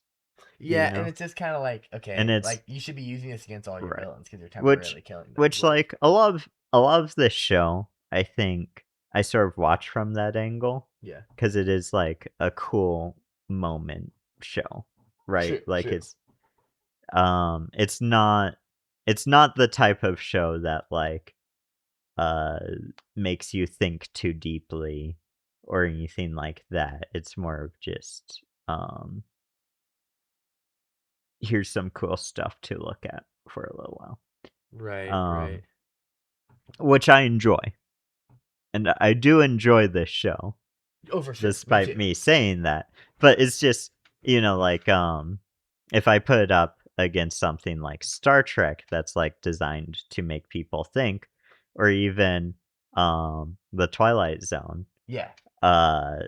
you Yeah, and know, it's just kind of like, and okay, it's like you should be using this against all your right. villains because you're Which temporarily killing them. which Like, like a lot of this show, I think I sort of watch from that angle yeah, because it is like a cool moment show, right? true, Like true. it's not the type of show that like uh makes you think too deeply or anything like that. It's more of just here's some cool stuff to look at for a little while. Right, right. Um which I enjoy. And I do enjoy this show, Oh, for sure. Me despite too. me saying that. But it's just, like if I put it up against something like Star Trek that's like designed to make people think, or even the Twilight Zone, Yeah. uh,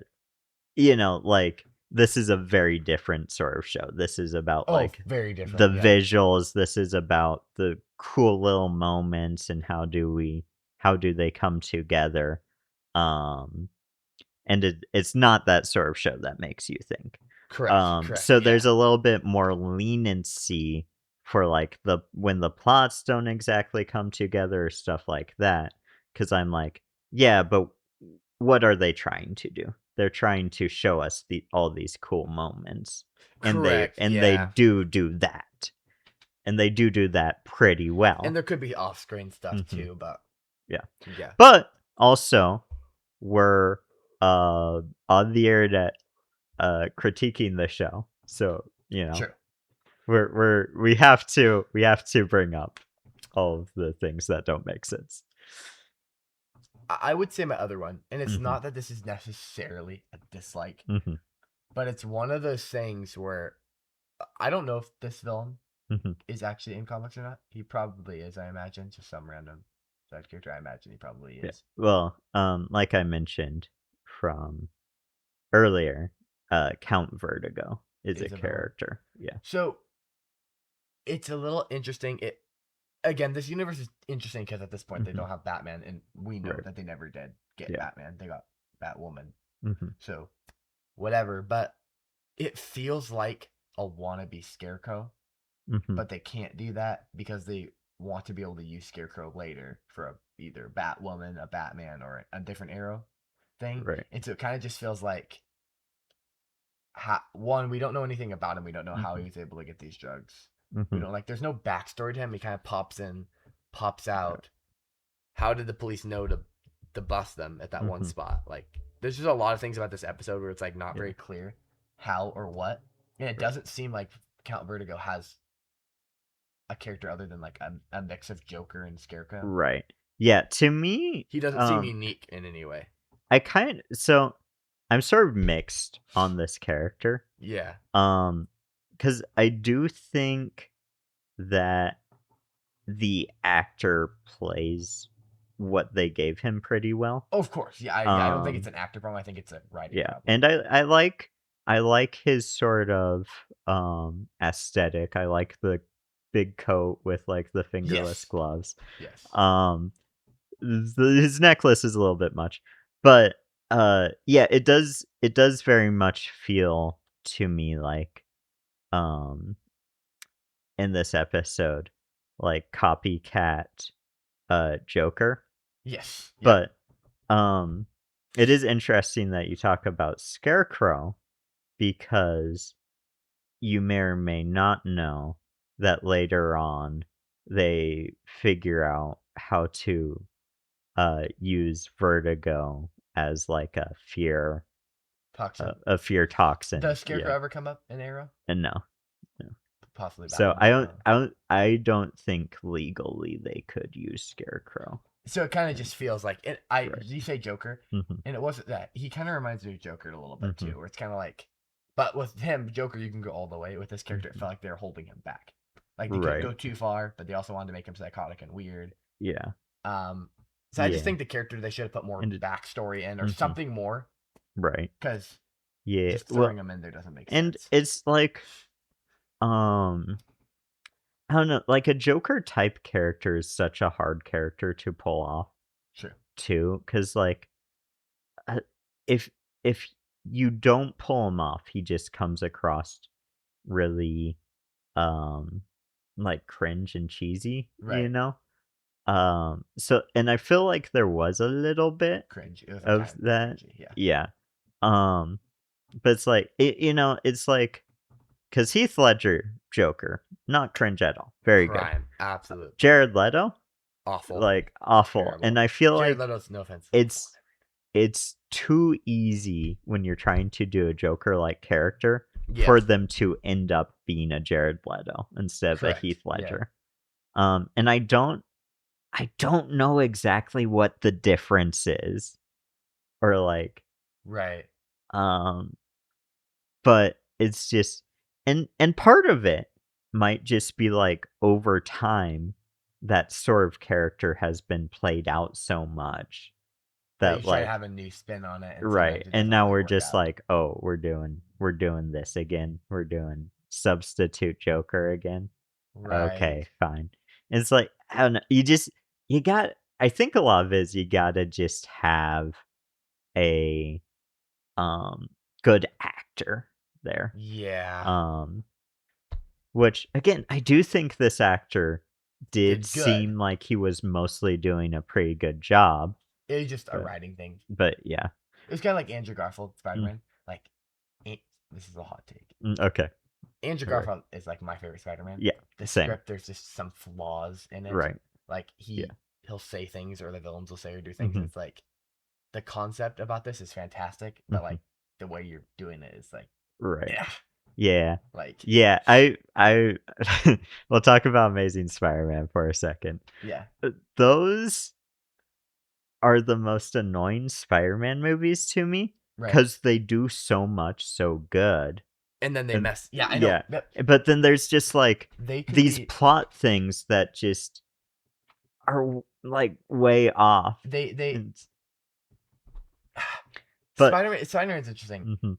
like this is a very different sort of show. This is about Oh, like very the different. Yeah. visuals, this is about the cool little moments and how do they come together. And it's not that sort of show that makes you think. Correct. So Yeah. there's a little bit more leniency for like when the plots don't exactly come together or stuff like that. Because I'm like, yeah, but what are they trying to do? They're trying to show us all these cool moments, and Correct. they Yeah. do that, and they do that pretty well. And there could be off-screen stuff Mhm. too, but Yeah. yeah. But also, we're on the internet critiquing the show, so True. we have to bring up all of the things that don't make sense. I would say my other one, and it's Hmm. not that this is necessarily a dislike, Hmm. but it's one of those things where I don't know if this villain Hmm. is actually in comics or not. He probably is, I imagine. Just some random side character. I imagine he probably Yeah. is. Well, like I mentioned from earlier, Count Vertigo is a Is a villain. character. Yeah. So it's a little interesting. It again, this universe is interesting because at this point they Hmm. don't have Batman, and we know Right. that they never did get Yeah. Batman. They got Batwoman. Hmm. So whatever. But it feels like a wannabe Scarecrow, Hmm. but they can't do that because they want to be able to use Scarecrow later for either Batwoman, a Batman, or a different Arrow thing. Right. And so it kind of just feels like one, we don't know anything about him. We don't know how Hmm. he was able to get these drugs. We Hmm. don't like. There's no backstory to him. He kind of pops in, pops Right. out. How did the police know to bust them at that one Hmm. spot? Like, there's just a lot of things about this episode where it's like not Yeah. very clear how or what, and it Right. doesn't seem like Count Vertigo has a character other than like a mix of Joker and Scarecrow. Right. Yeah. To me, He doesn't seem unique in any way. so I'm sort of mixed on this character. Yeah. Because I do think that the actor plays what they gave him pretty well. Oh, of course. Yeah. Yeah. I don't think it's Um, an actor problem. I think it's a writing yeah, problem. and I like his sort of aesthetic. I like the big coat with like the fingerless Yes. gloves. Yes. Um, his necklace is a little bit much, but yeah, it does very much feel to me like um in this episode like copycat Joker. Yes. Yep. But um it is interesting that you talk about Scarecrow because you may or may not know that later on they figure out how to use Vertigo as like Toxin. a fear toxin. Does Scarecrow Yeah. ever come up in Arrow? And no. No. Possibly So Batwoman. I don't know. I don't think legally they could use Scarecrow. So it kind of And, just feels like it. right. You say Joker, Mhm. and it wasn't that. He kind of reminds me of Joker a little bit Mhm. too, where it's kind of like, but with him, Joker, you can go all the way. With this character, it Mhm. felt like they were holding him back. Like they couldn't Right. go too far, but they also wanted to make him psychotic and weird. Yeah. Um, so I just Yeah. think the character they should have put more And backstory in or mhm. something more, Right. because Yeah. just throwing Well, him in there doesn't make and sense. it's like um I don't know, like a Joker type character is such a hard character to pull off True. too, because like uh, if if you don't pull him off, he just comes across really um like cringe and cheesy, you Right. know? So and I feel like there was a little bit Cringe. It was like of kind of that. cringy. Yeah. Yeah. Um but it's like it's like because Heath Ledger Joker, not cringe at all. Very good. Prime. Absolute. Jared Leto, Awful. like awful. And Terrible. I feel Jared like Leto's no offense. it's it's too easy when you're trying to do a Joker like character Yeah. for them to end up being a Jared Leto instead of a Correct. Heath Yeah. Ledger. And I don't know exactly what the difference is or like Right. um but it's just and part of it might just be like over time that sort of character has been played out so much That that you try to like have a new spin on it, and sometimes right, it and doesn't now really we're work just out. like, oh, we're doing this again, we're doing substitute Joker again. Right. Okay, fine. It's like I don't know, you got I think a lot of it is you gotta just have a good actor there. Yeah. Which again, I do think this actor did Did good. seem like he was mostly doing a pretty good job. It was just a But, writing thing. but yeah. It was kind of like Andrew Garfield Spider Mm, Man. Like, this is a hot take. okay. Andrew Right. Garfield is like my favorite Spider Man. Yeah. The Same. script, there's just some flaws in it. Right. Like Yeah. he'll say things, or the villains will say or do things, Mm-hmm. and it's like the concept about this is fantastic, but Mm-hmm. like the way you're doing it is like, Right. yeah, Yeah. like Yeah. I we'll talk about Amazing Spider-Man for a second. yeah, Those are the most annoying Spider-Man movies to me right. because they do so much so good. And then they And mess. Yeah, I know. yeah, but then there's just like They could these be. plot things that just are like way off. They And, but Spider-Man's interesting. mhm,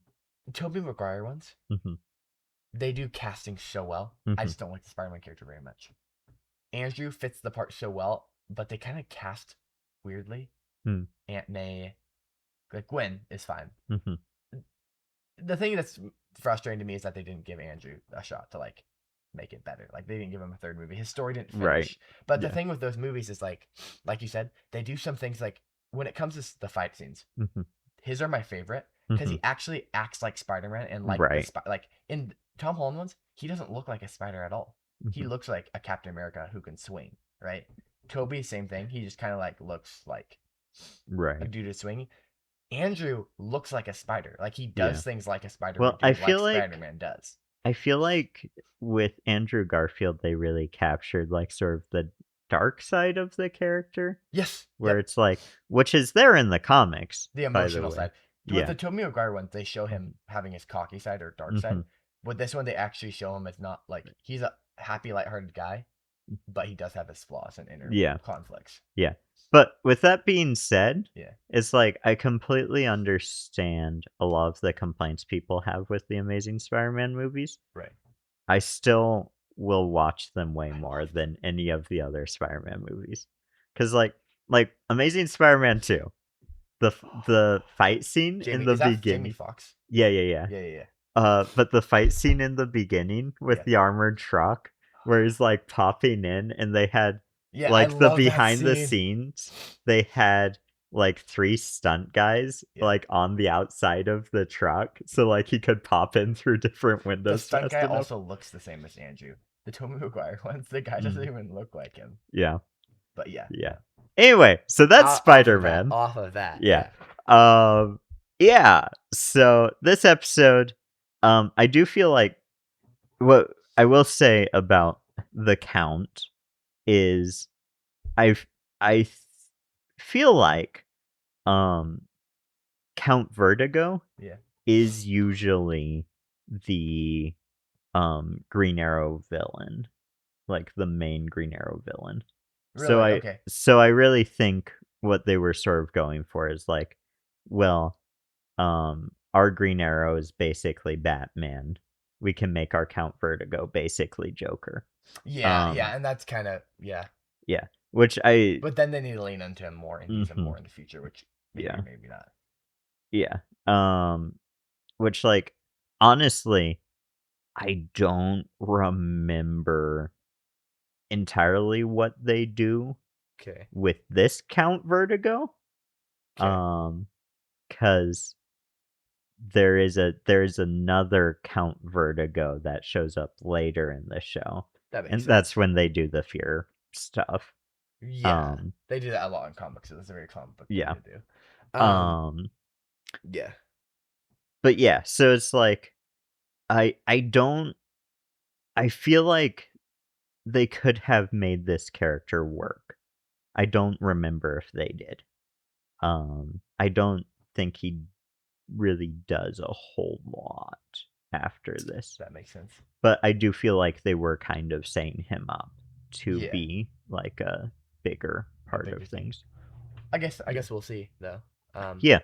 Tobey Maguire ones, mhm, they do casting so well. I mhm, just don't like the Spider-Man character very much. Andrew fits the part so well, but they kind of cast weirdly. mm, Aunt May, like Gwen is fine. mhm. The thing that's frustrating to me is that they didn't give Andrew a shot to like make it better. Like they didn't give him a third movie. His story didn't Right. finish. But the Yeah. thing with those movies is like you said, they do some things like when it comes to the fight scenes, Mhm, his are my favorite because mhm. he actually acts like Spider-Man and like Right. like in Tom Holland ones, he doesn't look like a spider at all. He Mhm. looks like a Captain America who can swing, right? Toby, same thing. He just kind of like looks like a Right. dude is swinging. Andrew looks like a spider. Like he Yeah. does things like a spider Well, would do, like Spider-Man does. I feel like with Andrew Garfield, they really captured like sort of the dark side of the character, Yes. where Yep. it's like, which is there in the comics, The by the emotional way. side. With Yeah. the Tobey Maguire ones, they show Mhm. him having his cocky side or dark side. Mhm. With this one, they actually show him as not like he's a happy, lighthearted guy, but he does have his flaws and inner Yeah. conflicts. Yeah. But with that being said, Yeah. it's like I completely understand a lot of the complaints people have with the Amazing Spider-Man movies. Right. I still will watch them way I more love them. than any of the other Spider-Man movies. Cuz like Amazing Spider-Man 2, the fight scene in Jamie, the is that Jamie beginning. Foxx? Yeah, yeah, yeah. Yeah, yeah, But the fight scene in the beginning with yeah. the armored truck where he's like popping in and they had Yeah, I like the love that behind the scene. scenes, they had like 3 stunt guys Yeah. like on the outside of the truck so like he could pop in through different The windows stunt fast guy enough. also looks the same as Andrew. The Tobey Maguire ones, the guy doesn't Mm, even look like him. yeah, But yeah, yeah. no. Anyway, so that's Off of that, Spider-Man. Yeah. yeah. Um yeah. So this episode I do feel like what I will say about the count is I've I th- feel like um Count Vertigo Yeah. is usually the Green Arrow villain, like the main Green Arrow villain. So Really? I Okay. so I really think what they were sort of going for is like, well, our Green Arrow is basically Batman. We can make our Count Vertigo basically Joker. Yeah, Um, yeah, and that's kind of yeah. yeah, which I But then they need to lean into him more and use him mhm, more in the future, which maybe yeah, or maybe not. yeah. Which like honestly, I don't remember entirely what they do Okay. with this Count Vertigo. Okay. Um, because there is another Count Vertigo that shows up later in the show, That makes and sense. that's when they do the fear stuff. Yeah. Um, They do that a lot in comics, so that's a very comic book thing yeah. to do. Um, Yeah. but yeah, so it's like I don't I feel like they could have made this character work. I don't remember if they did. I don't think he really does a whole lot after this. That makes sense. But I do feel like they were kind of setting him up to Yeah. be like a bigger A part of bigger thing. things. I Yeah. guess we'll see though. Um Yeah,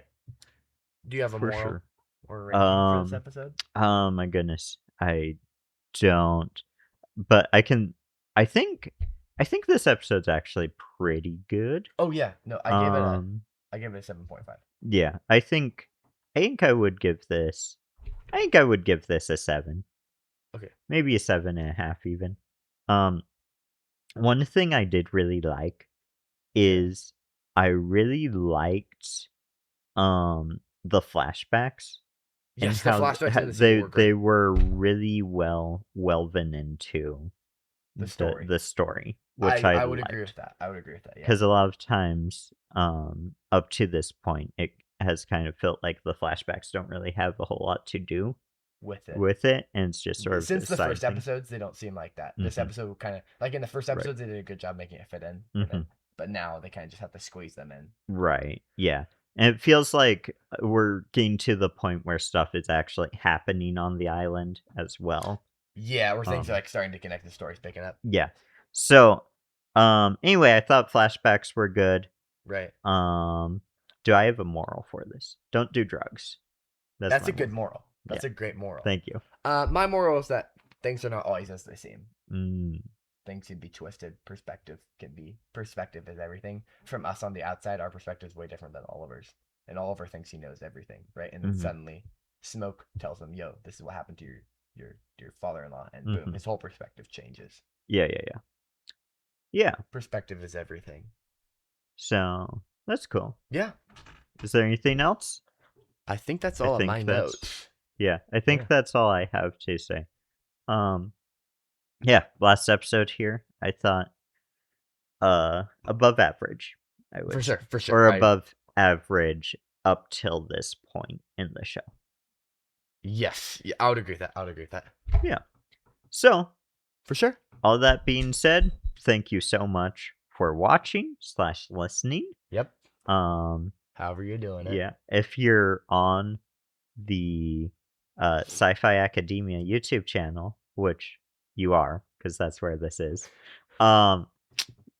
do you have a for moral sure. or a ranking for this Um, episode? oh my goodness. I don't. But I think I think this episode's actually pretty good. Oh yeah. No, Um I gave it a 7.5. Yeah, I think I would give this. I think I would give this a 7. Okay. Maybe a 7.5 even. Um, one thing I did really like is I really liked the flashbacks and Yes, the how flashbacks in the scene were they great. were really well woven into The story. the story, which I I would agree with liked. that. I would agree with that. Yeah. Because a lot of times, up to this point, it has kind of felt like the flashbacks don't really have a whole lot to do With it. with it, and it's just sort of Since a the side first thing. episodes, they don't seem like that. This Mhm. episode kind of like in the first Right. episodes, they did a good job making it fit in, Mhm. but now they kind of just have to squeeze them in. Right. Yeah. And it feels like we're getting to the point where stuff is actually happening on the island as well. Yeah, where things are Um, like starting to connect, the story's picking up. yeah. So, anyway, I thought flashbacks were good. Right. Do I have a moral for this? Don't do drugs. That's That's my a good moral. moral. Yeah. That's a great moral. Thank you. My moral is that things are not always as they seem. Mm, Things can be twisted. Perspective is everything. From us on the outside, our perspective is way different than Oliver's. And Oliver thinks he knows everything, right? And then mhm, suddenly, Smoke tells him, "Yo, this is what happened to your father-in-law," and boom, mhm. his whole perspective changes. Yeah, yeah, yeah. Yeah. Perspective is everything. So that's cool. Yeah, Is there anything else? I think that's I all of my think that's notes. yeah. I think Yeah, that's all I have to say. Um, yeah. Last episode here, I thought above average, I for would say, sure, for sure. or above average up till this point in the show. Yes, yeah, I would agree with that. I would agree with that. Yeah. So For sure. all that being said, thank you so much for watching/listening. Yep. Um, However you're doing it. yeah, if you're on the Sci-Fi Academia YouTube channel, which you are, because that's where this is, um,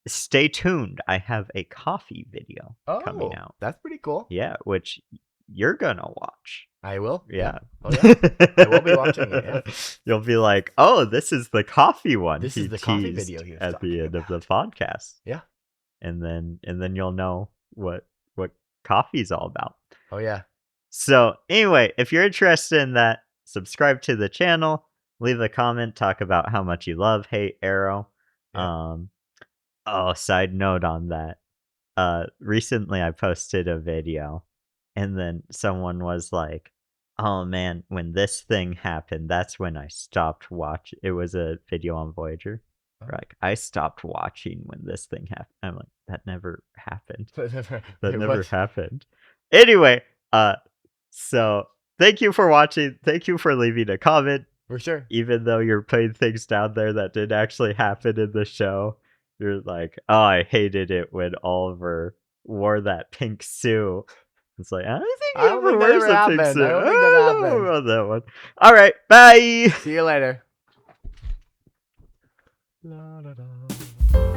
stay tuned. I have a coffee video coming Oh, out. that's pretty cool. Yeah, which you're gonna watch. I will. Yeah. Oh yeah. I will be watching it. Yeah. You'll be like, oh, this is the coffee one This he is the coffee teased video he was at the talking end of the about. podcast. Yeah. And then you'll know what coffee's all about. Oh yeah. So anyway, if you're interested in that, subscribe to the channel, leave a comment, talk about how much you love, hate Arrow. Yeah. Oh, side note on that. Recently I posted a video and then someone was like, "Oh man, when this thing happened, that's when I stopped watching." It was a video on Voyager. Oh. Like, I stopped watching when this thing happened. I'm like, that never happened. That Wait, never what? happened. Anyway, so thank you for watching. Thank you for leaving a comment. For sure. Even though you're putting things down there that did actually happen in the show, you're like, oh, I hated it when Oliver wore that pink suit. It's like, I don't think he I don't ever think that wears ever a pink happened. suit. I don't think that I don't know happened. about that one. All right, bye. See you later. La, da, da.